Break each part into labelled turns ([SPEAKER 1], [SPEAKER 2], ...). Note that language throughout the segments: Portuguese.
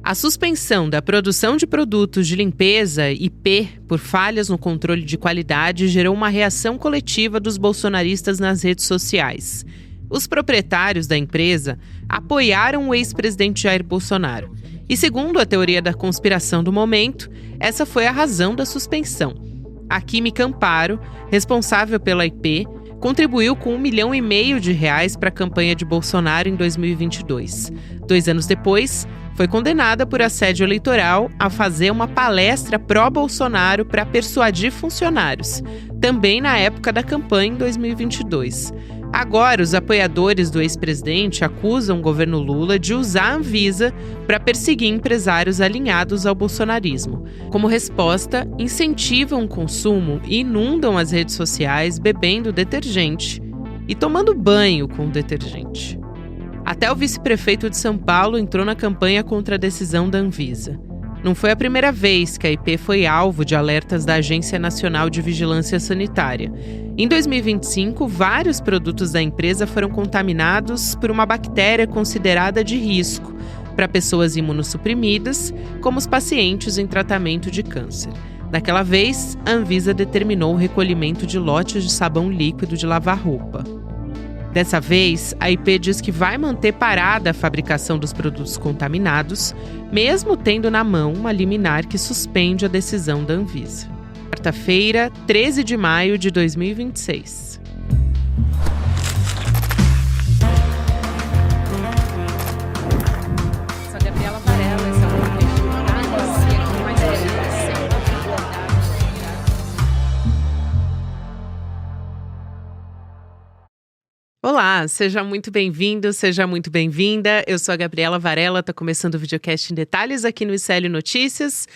[SPEAKER 1] A suspensão da produção de produtos de limpeza, IP, por falhas no controle de qualidade gerou uma reação coletiva dos bolsonaristas nas redes sociais. Os proprietários da empresa apoiaram o ex-presidente Jair Bolsonaro. E segundo a teoria da conspiração do momento, essa foi a razão da suspensão. A Química Amparo, responsável pela IP, contribuiu com R$1,5 milhão para a campanha de Bolsonaro em 2022. 2 anos depois, foi condenada por assédio eleitoral a fazer uma palestra pró-Bolsonaro para persuadir funcionários, também na época da campanha em 2022. Agora, os apoiadores do ex-presidente acusam o governo Lula de usar a Anvisa para perseguir empresários alinhados ao bolsonarismo. Como resposta, incentivam o consumo e inundam as redes sociais bebendo detergente e tomando banho com o detergente. Até o vice-prefeito de São Paulo entrou na campanha contra a decisão da Anvisa. Não foi a primeira vez que a IP foi alvo de alertas da Agência Nacional de Vigilância Sanitária. Em 2025, vários produtos da empresa foram contaminados por uma bactéria considerada de risco para pessoas imunossuprimidas, como os pacientes em tratamento de câncer. Naquela vez, a Anvisa determinou o recolhimento de lotes de sabão líquido de lavar roupa. Dessa vez, a IP diz que vai manter parada a fabricação dos produtos contaminados, mesmo tendo na mão uma liminar que suspende a decisão da Anvisa. Quarta-feira, 13 de maio de 2026.
[SPEAKER 2] Sou a Gabriela Varela, esse é o podcast de análise aqui mais redação da
[SPEAKER 1] Olá, seja muito bem-vindo, seja muito bem-vinda. Eu sou a Gabriela Varela, está começando o videocast em detalhes aqui no ICL Notícias.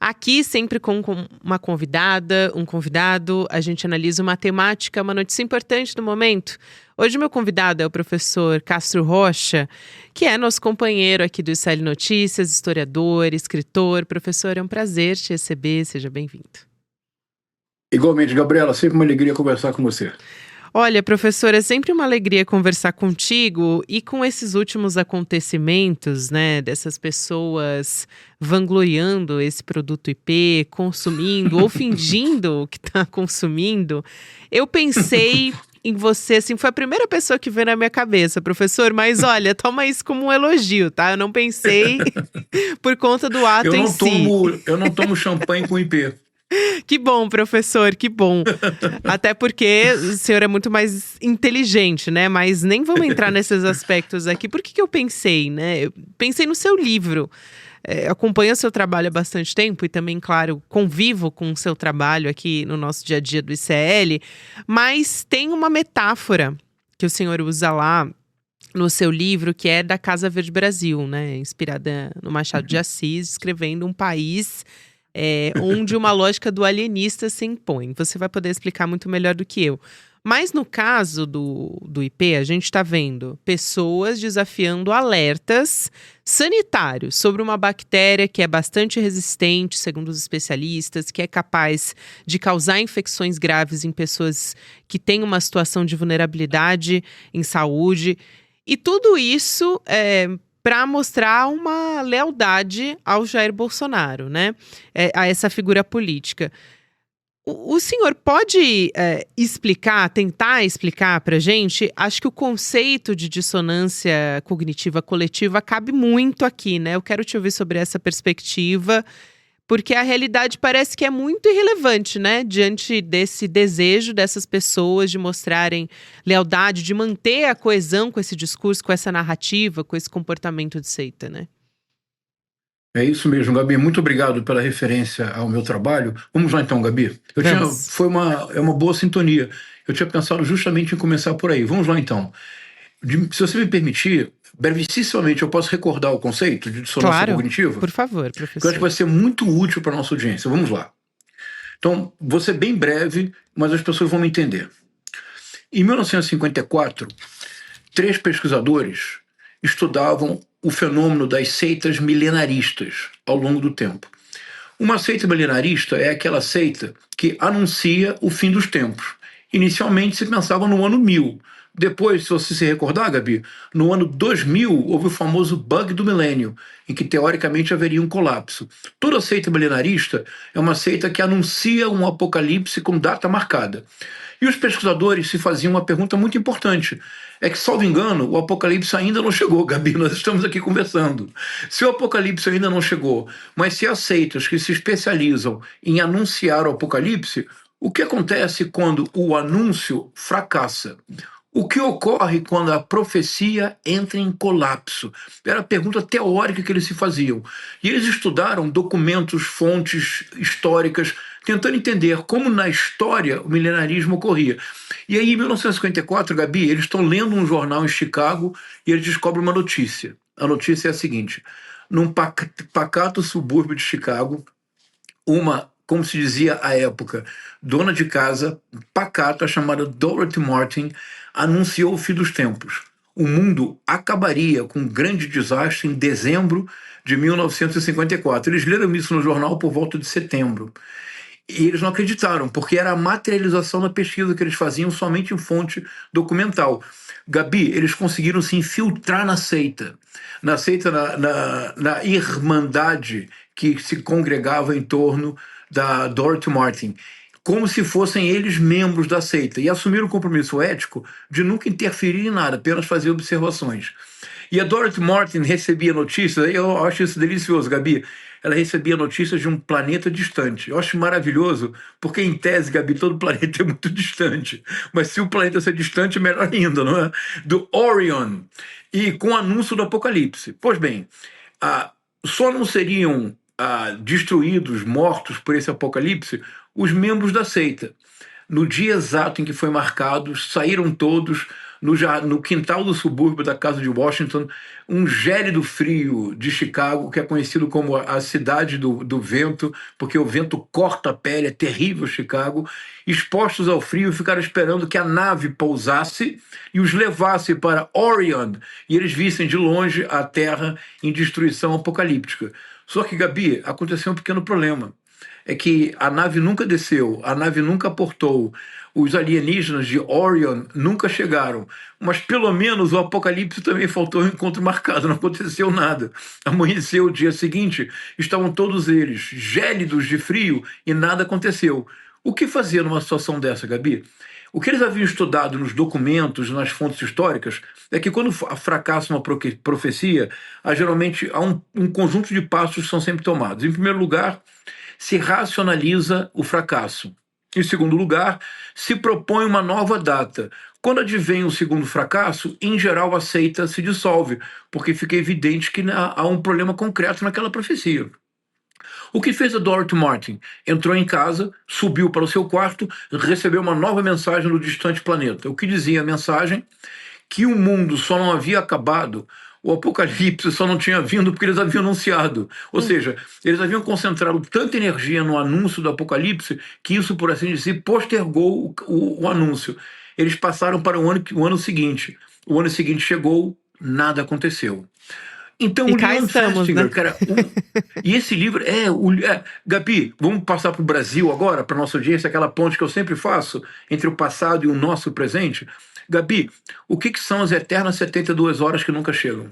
[SPEAKER 1] Aqui, sempre com uma convidada, um convidado, a gente analisa uma temática, uma notícia importante do momento. Hoje, meu convidado é o professor Castro Rocha, que é nosso companheiro aqui do ICL Notícias, historiador, escritor. Professor, é um prazer te receber, seja bem-vindo.
[SPEAKER 3] Igualmente, Gabriela, sempre uma alegria conversar com você.
[SPEAKER 1] Olha, professor, é sempre uma alegria conversar contigo e com esses últimos acontecimentos, né, dessas pessoas vangloriando esse produto IP, consumindo ou fingindo que está consumindo, eu pensei em você, assim, foi a primeira pessoa que veio na minha cabeça, professor, mas olha, toma isso como um elogio, tá? Eu não pensei por conta do ato em si.
[SPEAKER 3] Eu não tomo champanhe com IP.
[SPEAKER 1] Que bom, professor, que bom. Até porque o senhor é muito mais inteligente, né? Mas nem vamos entrar nesses aspectos aqui. Por que eu pensei, né? Eu pensei no seu livro. Acompanho o seu trabalho há bastante tempo e também, claro, convivo com o seu trabalho aqui no nosso dia a dia do ICL. Mas tem uma metáfora que o senhor usa lá no seu livro, que é da Casa Verde Brasil, né? Inspirada no Machado de Assis, descrevendo um país onde uma lógica do alienista se impõe. Você vai poder explicar muito melhor do que eu. Mas no caso do IP, a gente está vendo pessoas desafiando alertas sanitários sobre uma bactéria que é bastante resistente, segundo os especialistas, que é capaz de causar infecções graves em pessoas que têm uma situação de vulnerabilidade em saúde. E tudo isso para mostrar uma lealdade ao Jair Bolsonaro, né? A essa figura política. O senhor pode tentar explicar para a gente? Acho que o conceito de dissonância cognitiva coletiva cabe muito aqui, né? Eu quero te ouvir sobre essa perspectiva, porque a realidade parece que é muito irrelevante, né? Diante desse desejo dessas pessoas de mostrarem lealdade, de manter a coesão com esse discurso, com essa narrativa, com esse comportamento de seita, né?
[SPEAKER 3] É isso mesmo, Gabi. Muito obrigado pela referência ao meu trabalho. Vamos lá então, Gabi. É uma boa sintonia. Eu tinha pensado justamente em começar por aí. Vamos lá então. Se você me permitir, brevissimamente, eu posso recordar o conceito de dissonância cognitiva?
[SPEAKER 1] Por favor, professor.
[SPEAKER 3] Que eu acho que vai ser muito útil para a nossa audiência. Vamos lá. Então, vou ser bem breve, mas as pessoas vão me entender. Em 1954, 3 pesquisadores estudavam o fenômeno das seitas milenaristas ao longo do tempo. Uma seita milenarista é aquela seita que anuncia o fim dos tempos. Inicialmente se pensava no ano 1000, Depois, se você se recordar, Gabi, no ano 2000 houve o famoso bug do milênio, em que teoricamente haveria um colapso. Toda seita milenarista é uma seita que anuncia um apocalipse com data marcada. E os pesquisadores se faziam uma pergunta muito importante. É que, salvo engano, o apocalipse ainda não chegou, Gabi, nós estamos aqui conversando. Se o apocalipse ainda não chegou, mas se há seitas que se especializam em anunciar o apocalipse, o que acontece quando o anúncio fracassa? O que ocorre quando a profecia entra em colapso? Era a pergunta teórica que eles se faziam. E eles estudaram documentos, fontes históricas, tentando entender como na história o milenarismo ocorria. E aí, em 1954, Gabi, eles estão lendo um jornal em Chicago e eles descobrem uma notícia. A notícia é a seguinte: num pacato subúrbio de Chicago, uma, como se dizia à época, dona de casa pacata chamada Dorothy Martin anunciou o fim dos tempos. O mundo acabaria com um grande desastre em dezembro de 1954. Eles leram isso no jornal por volta de setembro. E eles não acreditaram, porque era a materialização da pesquisa que eles faziam somente em fonte documental. Gabi, eles conseguiram se infiltrar na seita, na irmandade que se congregava em torno da Dorothy Martin, como se fossem eles membros da seita, e assumiram o compromisso ético de nunca interferir em nada, apenas fazer observações. E a Dorothy Martin recebia notícias, eu acho isso delicioso, Gabi, ela recebia notícias de um planeta distante. Eu acho maravilhoso, porque em tese, Gabi, todo planeta é muito distante. Mas se o planeta ser distante, melhor ainda, não é? Do Orion. E com o anúncio do apocalipse. Pois bem, só não seriam destruídos, mortos por esse apocalipse, os membros da seita. No dia exato em que foi marcado, saíram todos no quintal do subúrbio da casa de Washington, um gélido frio de Chicago, que é conhecido como a cidade do vento, porque o vento corta a pele, é terrível Chicago, expostos ao frio, ficaram esperando que a nave pousasse e os levasse para Orion, e eles vissem de longe a Terra em destruição apocalíptica. Só que, Gabi, aconteceu um pequeno problema. É que a nave nunca desceu, a nave nunca aportou, os alienígenas de Orion nunca chegaram, mas pelo menos o apocalipse também faltou um encontro marcado, não aconteceu nada. Amanheceu o dia seguinte, estavam todos eles gélidos de frio e nada aconteceu. O que fazer numa situação dessa, Gabi? O que eles haviam estudado nos documentos, nas fontes históricas, é que quando fracassa uma profecia, geralmente há um conjunto de passos que são sempre tomados. Em primeiro lugar, se racionaliza o fracasso. Em segundo lugar, se propõe uma nova data. Quando advém o segundo fracasso, em geral a seita se dissolve, porque fica evidente que há um problema concreto naquela profecia. O que fez a Dorothy Martin? Entrou em casa, subiu para o seu quarto, recebeu uma nova mensagem do distante planeta. O que dizia a mensagem? Que o mundo só não havia acabado, o apocalipse só não tinha vindo porque eles haviam anunciado. Ou seja, eles haviam concentrado tanta energia no anúncio do apocalipse que isso, por assim dizer, postergou o anúncio. Eles passaram para o ano seguinte. O ano seguinte chegou, nada aconteceu. Então,
[SPEAKER 1] E
[SPEAKER 3] o
[SPEAKER 1] cá
[SPEAKER 3] Leon
[SPEAKER 1] estamos,
[SPEAKER 3] Festinger,
[SPEAKER 1] né?
[SPEAKER 3] cara, e esse livro Gabi, vamos passar para o Brasil agora, para nossa audiência, aquela ponte que eu sempre faço entre o passado e o nosso presente. Gabi, o que são as eternas 72 horas que nunca chegam?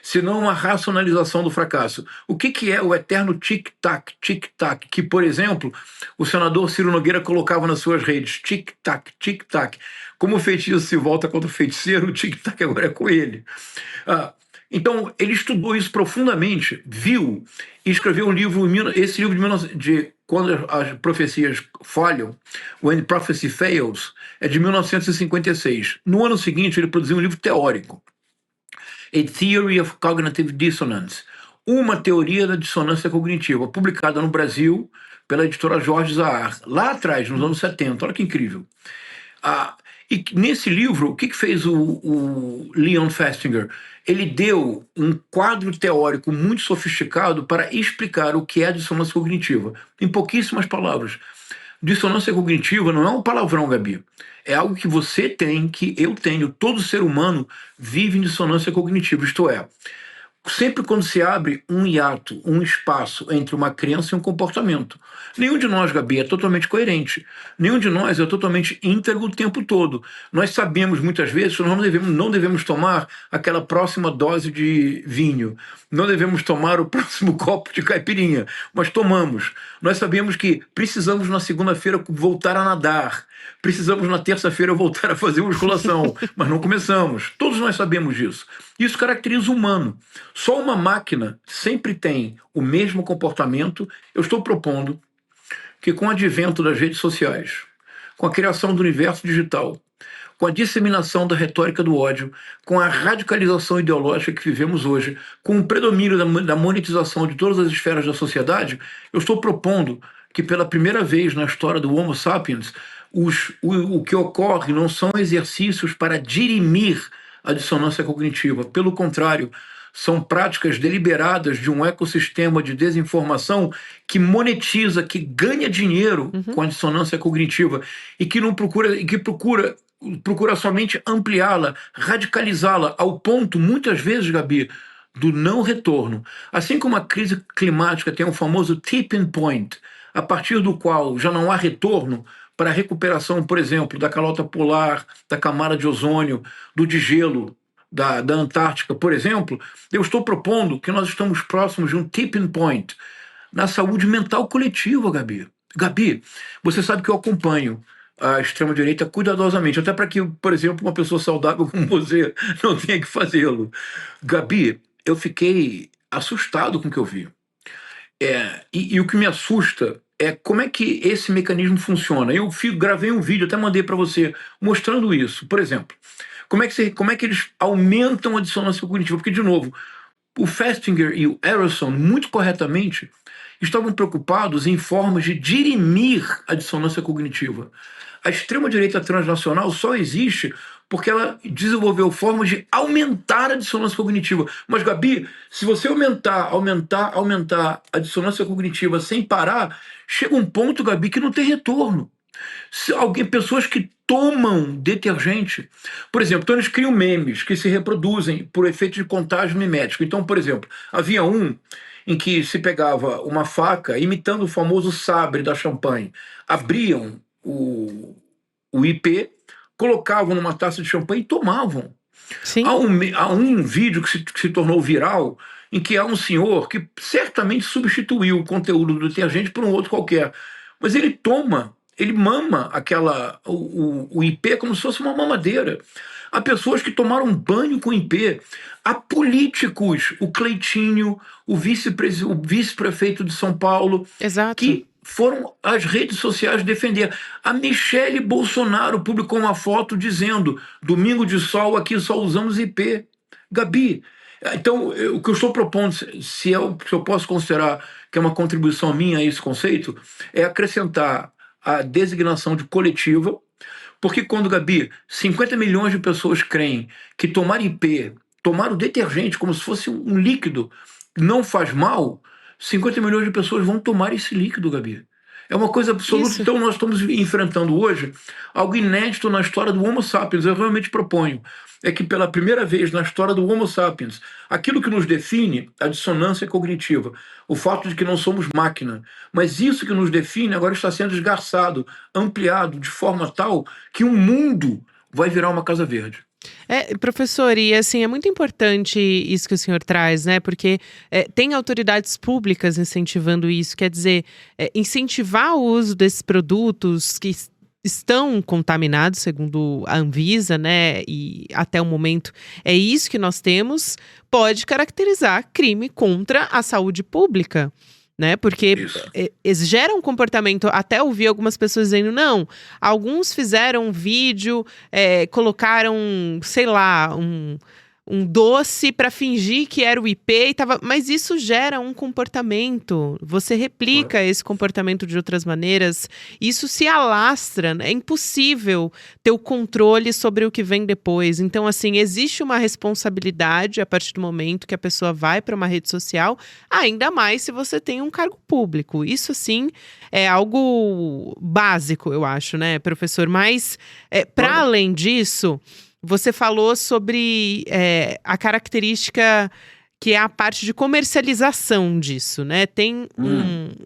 [SPEAKER 3] Senão uma racionalização do fracasso. O que é o eterno tic-tac, tic-tac, que, por exemplo, o senador Ciro Nogueira colocava nas suas redes, tic-tac, tic-tac. Como o feitiço se volta contra o feiticeiro, o tic-tac agora é com ele. Então, ele estudou isso profundamente, viu, e escreveu um livro, esse livro de quando as profecias falham, When Prophecy Fails, é de 1956. No ano seguinte, ele produziu um livro teórico, A Theory of Cognitive Dissonance, uma teoria da dissonância cognitiva, publicada no Brasil pela editora Jorge Zahar, lá atrás, nos anos 70. Olha que incrível. E nesse livro, o que fez o Leon Festinger? Ele deu um quadro teórico muito sofisticado para explicar o que é a dissonância cognitiva. Em pouquíssimas palavras. Dissonância cognitiva não é um palavrão, Gabi. É algo que você tem, que eu tenho, todo ser humano vive em dissonância cognitiva. Isto é, sempre quando se abre um hiato, um espaço entre uma crença e um comportamento. Nenhum de nós, Gabi, é totalmente coerente. Nenhum de nós é totalmente íntegro o tempo todo. Nós sabemos muitas vezes que nós não devemos tomar aquela próxima dose de vinho, não devemos tomar o próximo copo de caipirinha, mas tomamos. Nós sabemos que precisamos na segunda-feira voltar a nadar, precisamos na terça-feira voltar a fazer musculação, mas não começamos. Todos nós sabemos disso. Isso caracteriza o humano. Só uma máquina sempre tem o mesmo comportamento. Eu estou propondo que, com o advento das redes sociais, com a criação do universo digital, com a disseminação da retórica do ódio, com a radicalização ideológica que vivemos hoje, com o predomínio da monetização de todas as esferas da sociedade, eu estou propondo que, pela primeira vez na história do Homo sapiens, o que ocorre não são exercícios para dirimir a dissonância cognitiva. Pelo contrário, são práticas deliberadas de um ecossistema de desinformação que monetiza, que ganha dinheiro com a dissonância cognitiva e que não procura, e que procura somente ampliá-la, radicalizá-la ao ponto, muitas vezes, Gabi, do não retorno. Assim como a crise climática tem um famoso tipping point, a partir do qual já não há retorno para a recuperação, por exemplo, da calota polar, da camada de ozônio, do degelo da Antártica, por exemplo, eu estou propondo que nós estamos próximos de um tipping point na saúde mental coletiva, Gabi. Gabi, você sabe que eu acompanho a extrema-direita cuidadosamente, até para que, por exemplo, uma pessoa saudável como você não tenha que fazê-lo. Gabi, eu fiquei assustado com o que eu vi. E o que me assusta é como é que esse mecanismo funciona. Eu gravei um vídeo, até mandei para você, mostrando isso. Por exemplo, como é que eles aumentam a dissonância cognitiva? Porque, de novo, o Festinger e o Erikson, muito corretamente, estavam preocupados em formas de dirimir a dissonância cognitiva. A extrema-direita transnacional só existe porque ela desenvolveu formas de aumentar a dissonância cognitiva. Mas, Gabi, se você aumentar a dissonância cognitiva sem parar, chega um ponto, Gabi, que não tem retorno. Pessoas que tomam detergente, por exemplo, então eles criam memes que se reproduzem por efeito de contágio mimético. Então, por exemplo, havia um em que se pegava uma faca, imitando o famoso sabre da champanhe, abriam o IP, colocavam numa taça de champanhe e tomavam.
[SPEAKER 1] Sim.
[SPEAKER 3] Há um vídeo que se tornou viral, em que há um senhor que certamente substituiu o conteúdo do detergente por um outro qualquer, mas ele mama o IP como se fosse uma mamadeira. Há pessoas que tomaram banho com IP. Há políticos, o Cleitinho, o vice-prefeito de São Paulo,
[SPEAKER 1] Exato.
[SPEAKER 3] que foram às redes sociais defender. A Michele Bolsonaro publicou uma foto dizendo: domingo de sol, aqui só usamos IP. Gabi, então o que eu estou propondo, se eu posso considerar que é uma contribuição minha a esse conceito, é acrescentar a designação de coletiva, porque quando, Gabi, 50 milhões de pessoas creem que tomar IP, tomar o detergente como se fosse um líquido, não faz mal, 50 milhões de pessoas vão tomar esse líquido, Gabi. É uma coisa absoluta.
[SPEAKER 1] Isso.
[SPEAKER 3] Então nós estamos enfrentando hoje algo inédito na história do Homo sapiens. Eu realmente proponho é que pela primeira vez na história do Homo sapiens, aquilo que nos define, a dissonância cognitiva, o fato de que não somos máquina, mas isso que nos define agora está sendo esgarçado, ampliado de forma tal que o mundo vai virar uma casa verde.
[SPEAKER 1] Professor, e assim, é muito importante isso que o senhor traz, né? Porque tem autoridades públicas incentivando isso, quer dizer, incentivar o uso desses produtos que estão contaminados, segundo a Anvisa, né? E até o momento é isso que nós temos, pode caracterizar crime contra a saúde pública. Né? Porque gera um comportamento, até ouvi algumas pessoas dizendo, não, alguns fizeram um vídeo, colocaram, sei lá, um doce para fingir que era o IP e tava, mas isso gera um comportamento, você replica esse comportamento de outras maneiras, isso se alastra, né? É impossível ter o controle sobre o que vem depois. Então, assim, existe uma responsabilidade a partir do momento que a pessoa vai para uma rede social, ainda mais se você tem um cargo público. Isso, assim, é algo básico, eu acho, né, professor? Mas, para além disso, você falou sobre a característica que é a parte de comercialização disso, né? Tem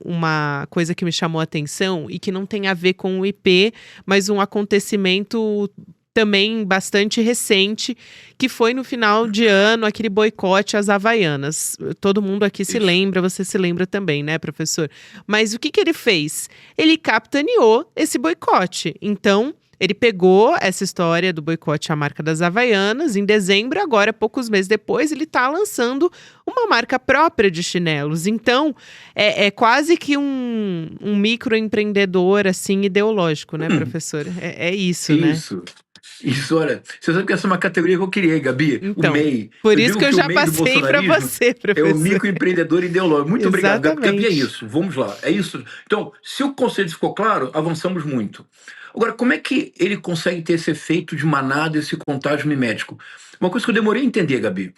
[SPEAKER 1] uma coisa que me chamou a atenção e que não tem a ver com o IP, mas um acontecimento também bastante recente, que foi no final de ano, aquele boicote às Havaianas. Todo mundo aqui se lembra, você se lembra também, né, professor? Mas o que ele fez? Ele capitaneou esse boicote. Então, ele pegou essa história do boicote à marca das Havaianas em dezembro, agora, poucos meses depois, ele está lançando uma marca própria de chinelos. Então, é quase que um microempreendedor, assim, ideológico, né, professor? É isso, né?
[SPEAKER 3] Isso, olha, você sabe que essa é uma categoria que eu criei, Gabi,
[SPEAKER 1] então,
[SPEAKER 3] o MEI.
[SPEAKER 1] Por isso que eu já passei para você, professor.
[SPEAKER 3] É o microempreendedor ideológico. Muito obrigado, Gabi,
[SPEAKER 1] Exatamente.
[SPEAKER 3] porque é isso, vamos lá, é isso. Então, se o conceito ficou claro, avançamos muito. Agora, como é que ele consegue ter esse efeito de manada, esse contágio mimético? Uma coisa que eu demorei a entender, Gabi.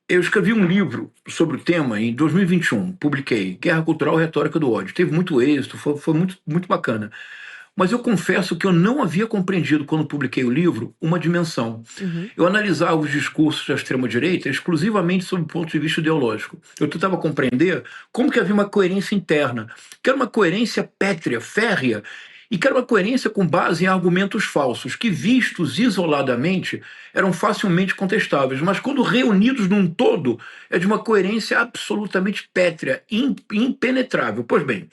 [SPEAKER 3] Eu escrevi um livro sobre o tema em 2021, publiquei, Guerra Cultural e Retórica do Ódio. Teve muito êxito, foi muito, muito bacana. Mas eu confesso que eu não havia compreendido, quando publiquei o livro, uma dimensão. Eu analisava os discursos da extrema-direita exclusivamente sob o ponto de vista ideológico. Eu tentava compreender como que havia uma coerência interna, que era uma coerência pétrea, férrea, e que era uma coerência com base em argumentos falsos, que vistos isoladamente eram facilmente contestáveis, mas quando reunidos num todo, é de uma coerência absolutamente pétrea, impenetrável. Pois bem,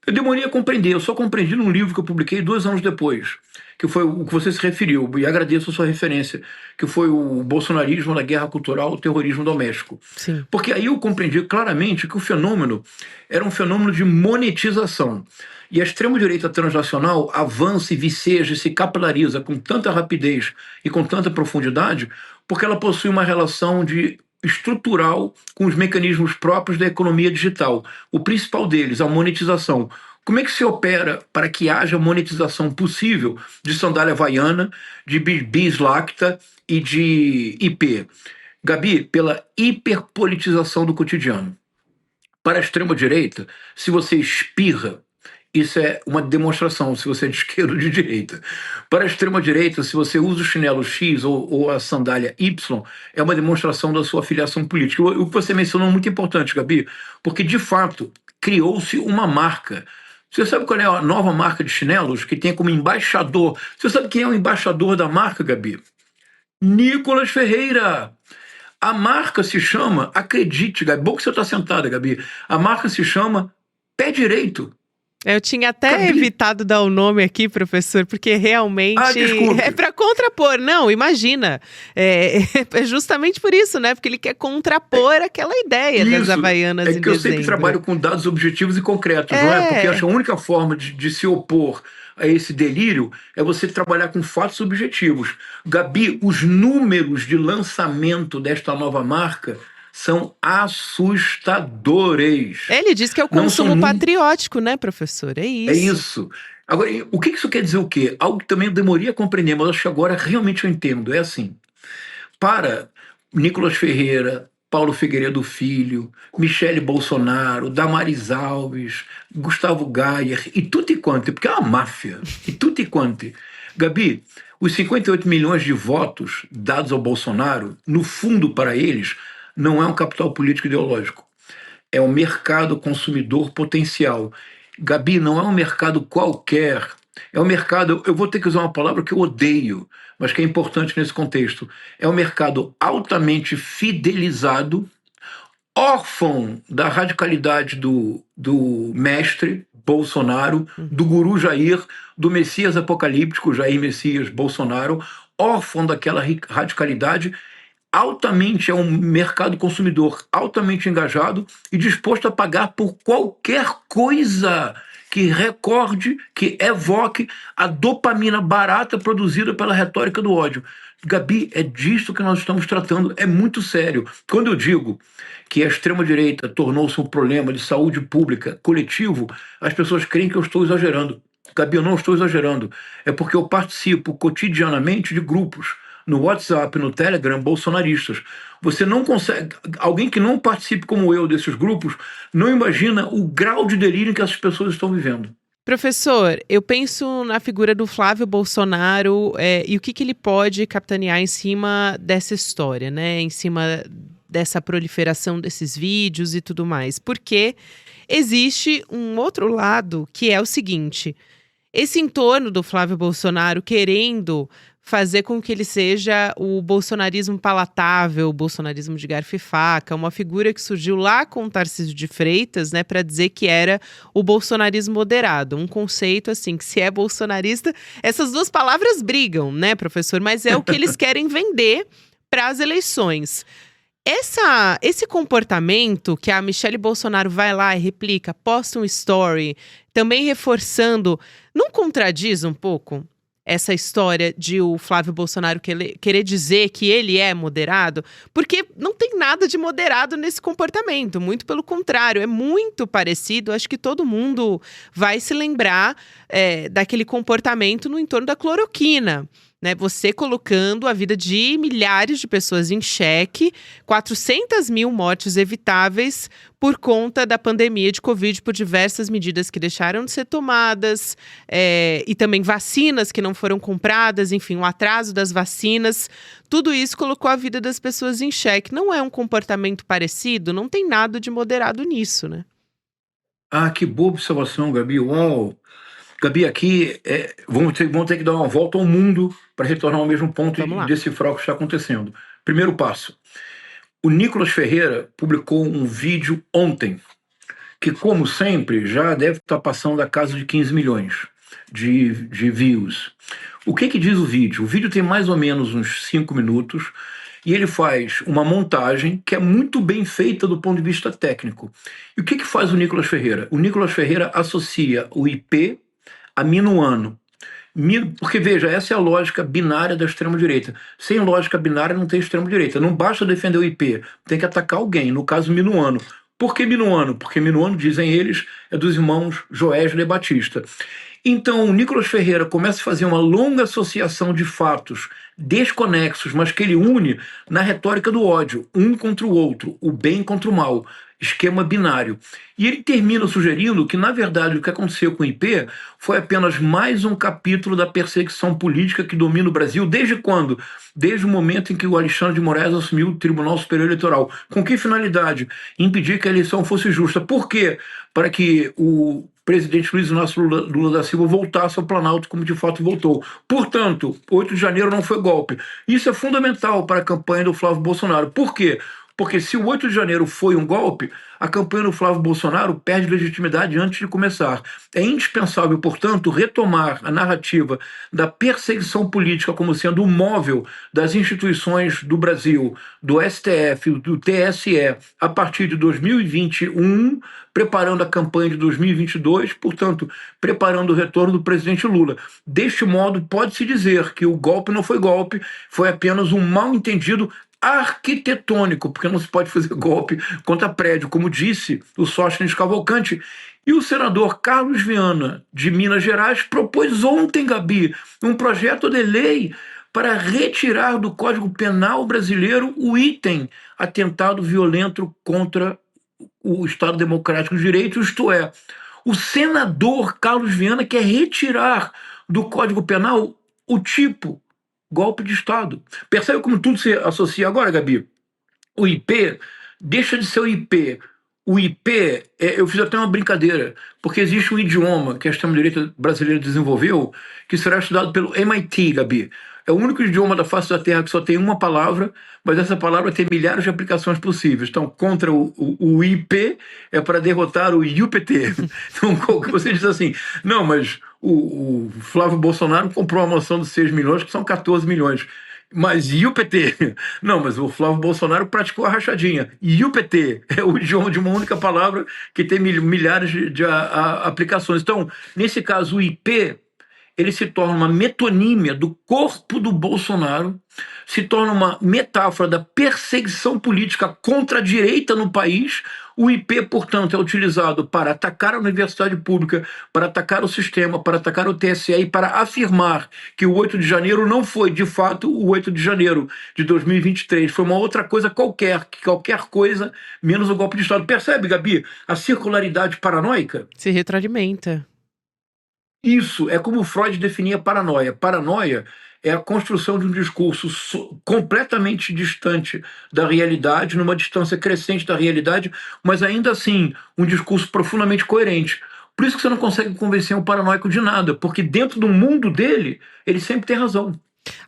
[SPEAKER 3] eu demorei a compreender, eu só compreendi num livro que eu publiquei 2 anos depois, que foi o que você se referiu, e agradeço a sua referência, que foi o bolsonarismo na guerra cultural, o terrorismo doméstico.
[SPEAKER 1] Sim.
[SPEAKER 3] Porque aí eu compreendi claramente que o fenômeno era um fenômeno de monetização. E a extrema-direita transnacional avança e viceja e se capilariza com tanta rapidez e com tanta profundidade, porque ela possui uma relação estrutural com os mecanismos próprios da economia digital. O principal deles, a monetização. Como é que se opera para que haja monetização possível de sandália havaiana, de bis lacta e de IP? Gabi, pela hiperpolitização do cotidiano. Para a extrema-direita, se você espirra, isso é uma demonstração, se você é de esquerda ou de direita. Para a extrema-direita, se você usa o chinelo X ou a sandália Y, é uma demonstração da sua filiação política. O que você mencionou é muito importante, Gabi, porque, de fato, criou-se uma marca. Você sabe qual é a nova marca de chinelos que tem como embaixador? Você sabe quem é o embaixador da marca, Gabi? Nicolas Ferreira. A marca se chama, acredite, Gabi, bom que você está sentada, Gabi, a marca se chama Pé Direito.
[SPEAKER 1] Eu tinha até evitado dar o nome aqui, professor, porque realmente é para contrapor. Não, imagina. É justamente por isso, né? Porque ele quer contrapor aquela ideia das Havaianas em dezembro.
[SPEAKER 3] É que eu sempre trabalho com dados objetivos e concretos, não é? Porque acho que a única forma de se opor a esse delírio é você trabalhar com fatos objetivos. Gabi, os números de lançamento desta nova marca são assustadores.
[SPEAKER 1] Ele diz que é o consumo patriótico, né, professor? É isso.
[SPEAKER 3] É isso. Agora, o que isso quer dizer o quê? Algo que também eu demorei a compreender, mas acho que agora realmente eu entendo. É assim, para Nicolas Ferreira, Paulo Figueiredo Filho, Michele Bolsonaro, Damares Alves, Gustavo Gayer, e tudo e quanto, porque é uma máfia, e tudo e quanto. Gabi, os 58 milhões de votos dados ao Bolsonaro, no fundo para eles, não é um capital político ideológico. É um mercado consumidor potencial. Gabi, não é um mercado qualquer. É um mercado, eu vou ter que usar uma palavra que eu odeio, mas que é importante nesse contexto. É um mercado altamente fidelizado, órfão da radicalidade do mestre Bolsonaro, do guru Jair, do Messias apocalíptico Jair Messias Bolsonaro, órfão daquela radicalidade. Altamente, é um mercado consumidor altamente engajado e disposto a pagar por qualquer coisa que recorde, que evoque a dopamina barata produzida pela retórica do ódio. Gabi, é disso que nós estamos tratando, é muito sério. Quando eu digo que a extrema-direita tornou-se um problema de saúde pública coletivo, as pessoas creem que eu estou exagerando. Gabi, eu não estou exagerando. É porque eu participo cotidianamente de grupos no WhatsApp, no Telegram, bolsonaristas. Você não consegue... Alguém que não participe como eu desses grupos não imagina o grau de delírio que essas pessoas estão vivendo.
[SPEAKER 1] Professor, eu penso na figura do Flávio Bolsonaro e o que ele pode capitanear em cima dessa história, né? Em cima dessa proliferação desses vídeos e tudo mais? Porque existe um outro lado que é o seguinte: esse entorno do Flávio Bolsonaro querendo fazer com que ele seja o bolsonarismo palatável, o bolsonarismo de garfo e faca, uma figura que surgiu lá com o Tarcísio de Freitas, né, para dizer que era o bolsonarismo moderado, um conceito assim, que se é bolsonarista, essas duas palavras brigam, né, professor, mas é o que eles querem vender para as eleições. Esse comportamento que a Michelle Bolsonaro vai lá e replica, posta um story, também reforçando, não contradiz um pouco essa história de o Flávio Bolsonaro querer dizer que ele é moderado? Porque não tem nada de moderado nesse comportamento, muito pelo contrário, é muito parecido. Acho que todo mundo vai se lembrar daquele comportamento no entorno da cloroquina, né? Você colocando a vida de milhares de pessoas em xeque, 400 mil mortes evitáveis por conta da pandemia de Covid, por diversas medidas que deixaram de ser tomadas, e também vacinas que não foram compradas, enfim, o atraso das vacinas. Tudo isso colocou a vida das pessoas em xeque. Não é um comportamento parecido? Não tem nada de moderado nisso, né?
[SPEAKER 3] Ah, que boa observação, Gabi. Uau! Gabi, aqui vamos ter que dar uma volta ao mundo para retornar ao mesmo ponto
[SPEAKER 1] Vamos
[SPEAKER 3] e
[SPEAKER 1] lá.
[SPEAKER 3] decifrar o que está acontecendo. Primeiro passo. O Nicolas Ferreira publicou um vídeo ontem, que, como sempre, já deve estar passando da casa de 15 milhões de views. O que diz o vídeo? O vídeo tem mais ou menos uns 5 minutos e ele faz uma montagem que é muito bem feita do ponto de vista técnico. E o que faz o Nicolas Ferreira? O Nicolas Ferreira associa o IP a minuano. Porque, veja, essa é a lógica binária da extrema-direita. Sem lógica binária não tem extrema-direita. Não basta defender o IP, tem que atacar alguém, no caso minuano. Por que minuano? Porque minuano, dizem eles, é dos irmãos Joesley Batista. Então, o Nicolas Ferreira começa a fazer uma longa associação de fatos desconexos, mas que ele une na retórica do ódio, um contra o outro, o bem contra o mal, esquema binário. E ele termina sugerindo que, na verdade, o que aconteceu com o IP foi apenas mais um capítulo da perseguição política que domina o Brasil. Desde quando? Desde o momento em que o Alexandre de Moraes assumiu o Tribunal Superior Eleitoral. Com que finalidade? Impedir que a eleição fosse justa. Por quê? Para que o presidente Luiz Inácio Lula da Silva voltasse ao Planalto como de fato voltou. Portanto, 8 de janeiro não foi golpe. Isso é fundamental para a campanha do Flávio Bolsonaro. Por quê? Porque se o 8 de janeiro foi um golpe, a campanha do Flávio Bolsonaro perde legitimidade antes de começar. É indispensável, portanto, retomar a narrativa da perseguição política como sendo o móvel das instituições do Brasil, do STF, do TSE, a partir de 2021, preparando a campanha de 2022, portanto, preparando o retorno do presidente Lula. Deste modo, pode-se dizer que o golpe não foi golpe, foi apenas um mal-entendido arquitetônico, porque não se pode fazer golpe contra prédio, como disse o Sóstenes Cavalcante. E o senador Carlos Viana, de Minas Gerais, propôs ontem, Gabi, um projeto de lei para retirar do Código Penal brasileiro o item atentado violento contra o Estado Democrático de Direito, isto é, o senador Carlos Viana quer retirar do Código Penal o tipo golpe de Estado. Percebe como tudo se associa agora, Gabi? O IP deixa de ser o IP. O IP, eu fiz até uma brincadeira, porque existe um idioma que a extrema-direita brasileira desenvolveu que será estudado pelo MIT, Gabi. É o único idioma da face da Terra que só tem uma palavra, mas essa palavra tem milhares de aplicações possíveis. Então, contra o IP é para derrotar o UPT. Então, você diz assim, não, mas o Flávio Bolsonaro comprou uma mansão de 6 milhões, que são 14 milhões. Mas e o PT? Não, mas o Flávio Bolsonaro praticou a rachadinha. E o PT é o idioma de uma única palavra que tem milhares de aplicações. Então, nesse caso, o IP, ele se torna uma metonímia do corpo do Bolsonaro, se torna uma metáfora da perseguição política contra a direita no país. O IP, portanto, é utilizado para atacar a universidade pública, para atacar o sistema, para atacar o TSE e para afirmar que o 8 de janeiro não foi, de fato, o 8 de janeiro de 2023. Foi uma outra coisa qualquer coisa menos o golpe de Estado. Percebe, Gabi, a circularidade paranoica?
[SPEAKER 1] Se retroalimenta.
[SPEAKER 3] Isso é como Freud definia paranoia. Paranoia é a construção de um discurso completamente distante da realidade, numa distância crescente da realidade, mas ainda assim um discurso profundamente coerente. Por isso que você não consegue convencer um paranoico de nada, porque dentro do mundo dele, ele sempre tem razão.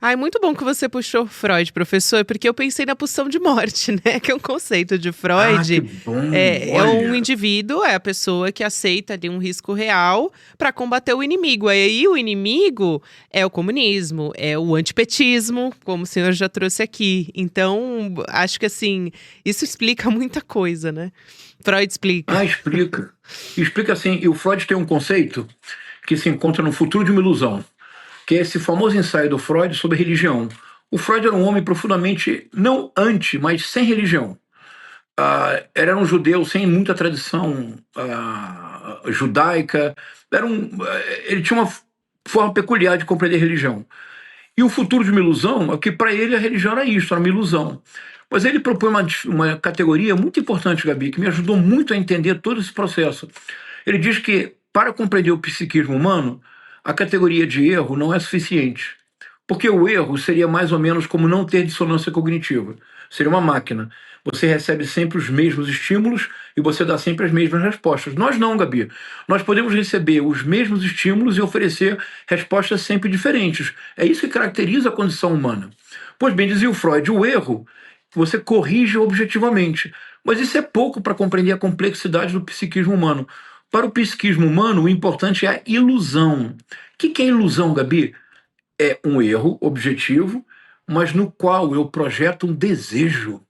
[SPEAKER 1] Ai, muito bom que você puxou Freud, professor, porque eu pensei na pulsão de morte, né? Que é um conceito de
[SPEAKER 3] Ah, que
[SPEAKER 1] Freud.
[SPEAKER 3] bom!
[SPEAKER 1] É um
[SPEAKER 3] Olha,
[SPEAKER 1] indivíduo, é a pessoa que aceita ali um risco real para combater o inimigo. Aí o inimigo é o comunismo, é o antipetismo, como o senhor já trouxe aqui. Então, acho que assim, isso explica muita coisa, né? Freud explica.
[SPEAKER 3] explica. Explica assim, e o Freud tem um conceito que se encontra no Futuro de uma Ilusão, que é esse famoso ensaio do Freud sobre religião. O Freud era um homem profundamente, não anti, mas sem religião. Era um judeu sem muita tradição judaica. Ele tinha uma forma peculiar de compreender religião. E o futuro de uma ilusão é que para ele a religião era isso, era uma ilusão. Mas ele propõe uma categoria muito importante, Gabi, que me ajudou muito a entender todo esse processo. Ele diz que para compreender o psiquismo humano, a categoria de erro não é suficiente. Porque o erro seria mais ou menos como não ter dissonância cognitiva. Seria uma máquina. Você recebe sempre os mesmos estímulos e você dá sempre as mesmas respostas. Nós não, Gabi. Nós podemos receber os mesmos estímulos e oferecer respostas sempre diferentes. É isso que caracteriza a condição humana. Pois bem, dizia o Freud, o erro você corrige objetivamente. Mas isso é pouco para compreender a complexidade do psiquismo humano. Para o psiquismo humano, o importante é a ilusão. O que é ilusão, Gabi? É um erro objetivo, mas no qual eu projeto um desejo.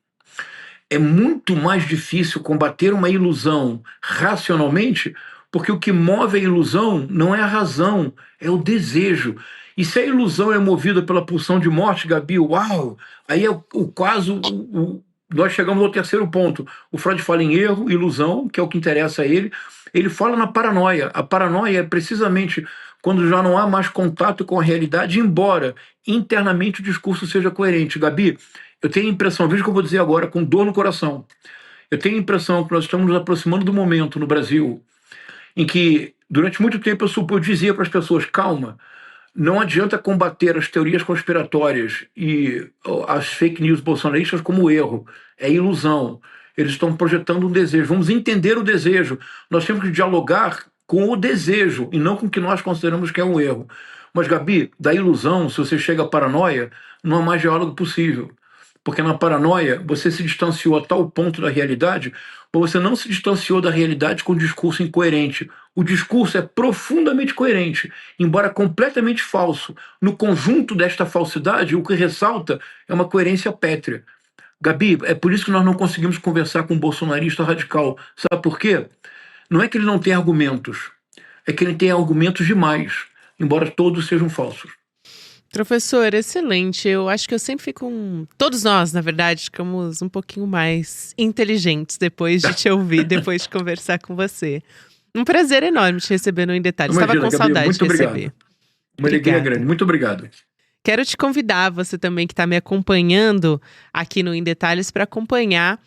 [SPEAKER 3] É muito mais difícil combater uma ilusão racionalmente, porque o que move a ilusão não é a razão, é o desejo. E se a ilusão é movida pela pulsão de morte, Gabi, uau! Aí é o caso. Nós chegamos ao terceiro ponto. O Freud fala em erro, ilusão, que é o que interessa a ele. Ele fala na paranoia. A paranoia é precisamente quando já não há mais contato com a realidade, embora internamente o discurso seja coerente. Gabi, eu tenho a impressão, veja o que eu vou dizer agora, com dor no coração. Eu tenho a impressão que nós estamos nos aproximando do momento no Brasil em que, durante muito tempo, eu dizia para as pessoas, calma, não adianta combater as teorias conspiratórias e as fake news bolsonaristas como erro, é ilusão. Eles estão projetando um desejo. Vamos entender o desejo. Nós temos que dialogar com o desejo e não com o que nós consideramos que é um erro. Mas, Gabi, da ilusão, se você chega à paranoia, não há mais diálogo possível. Porque na paranoia você se distanciou a tal ponto da realidade, ou você não se distanciou da realidade com um discurso incoerente. O discurso é profundamente coerente, embora completamente falso. No conjunto desta falsidade, o que ressalta é uma coerência pétrea. Gabi, é por isso que nós não conseguimos conversar com um bolsonarista radical. Sabe por quê? Não é que ele não tem argumentos, é que ele tem argumentos demais, embora todos sejam falsos.
[SPEAKER 1] Professor, excelente. Eu acho que eu sempre fico. Todos nós, na verdade, ficamos um pouquinho mais inteligentes depois de te ouvir, depois de conversar com você. Um prazer enorme te receber no Em Detalhes. Estava com
[SPEAKER 3] Gabi,
[SPEAKER 1] saudade
[SPEAKER 3] muito
[SPEAKER 1] de
[SPEAKER 3] obrigado.
[SPEAKER 1] receber.
[SPEAKER 3] Uma alegria
[SPEAKER 1] Obrigada.
[SPEAKER 3] grande. Muito obrigado.
[SPEAKER 1] Quero te convidar, você também que está me acompanhando aqui no Em Detalhes, para acompanhar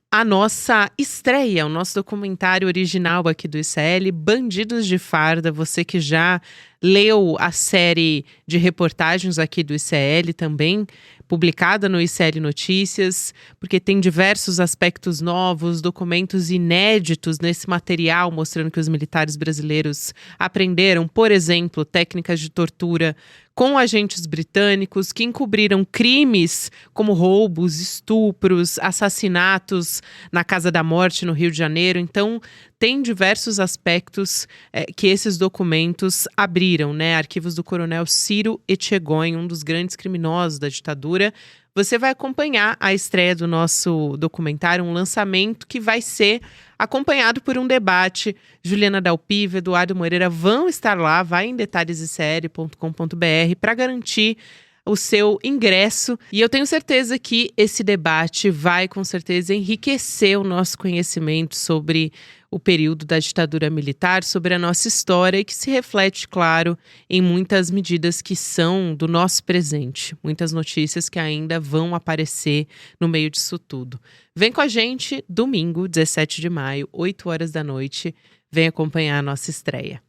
[SPEAKER 1] a nossa estreia, o nosso documentário original aqui do ICL, Bandidos de Farda. Você que já leu a série de reportagens aqui do ICL também, publicada no ICL Notícias, porque tem diversos aspectos novos, documentos inéditos nesse material, mostrando que os militares brasileiros aprenderam, por exemplo, técnicas de tortura com agentes britânicos que encobriram crimes como roubos, estupros, assassinatos na Casa da Morte, no Rio de Janeiro. Então, tem diversos aspectos que esses documentos abriram, né? Arquivos do coronel Ciro Etchegóin, um dos grandes criminosos da ditadura. Você vai acompanhar a estreia do nosso documentário, um lançamento que vai ser acompanhado por um debate. Juliana Dalpiva, Eduardo Moreira vão estar lá, vai em detalhesicl.com.br para garantir o seu ingresso. E eu tenho certeza que esse debate vai, com certeza, enriquecer o nosso conhecimento sobre o período da ditadura militar, sobre a nossa história e que se reflete, claro, em muitas medidas que são do nosso presente. Muitas notícias que ainda vão aparecer no meio disso tudo. Vem com a gente, domingo, 17 de maio, 8 horas da noite. Vem acompanhar a nossa estreia.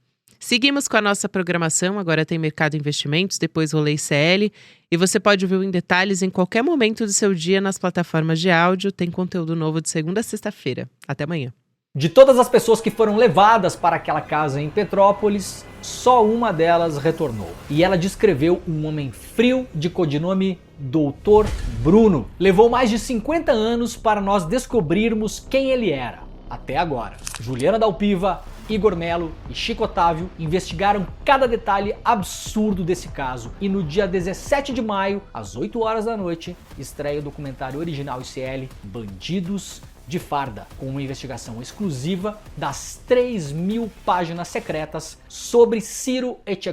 [SPEAKER 1] Seguimos com a nossa programação, agora tem Mercado Investimentos, depois Rolê ICL, e você pode ouvir em detalhes em qualquer momento do seu dia nas plataformas de áudio, tem conteúdo novo de segunda a sexta-feira. Até amanhã.
[SPEAKER 4] De todas as pessoas que foram levadas para aquela casa em Petrópolis, só uma delas retornou. E ela descreveu um homem frio de codinome Dr. Bruno. Levou mais de 50 anos para nós descobrirmos quem ele era. Até agora. Juliana Dalpiva, Igor Melo e Chico Otávio investigaram cada detalhe absurdo desse caso. E no dia 17 de maio, às 8 horas da noite, estreia o documentário original ICL Bandidos de Farda, com uma investigação exclusiva das 3.000 páginas secretas sobre Ciro Etchegoyen.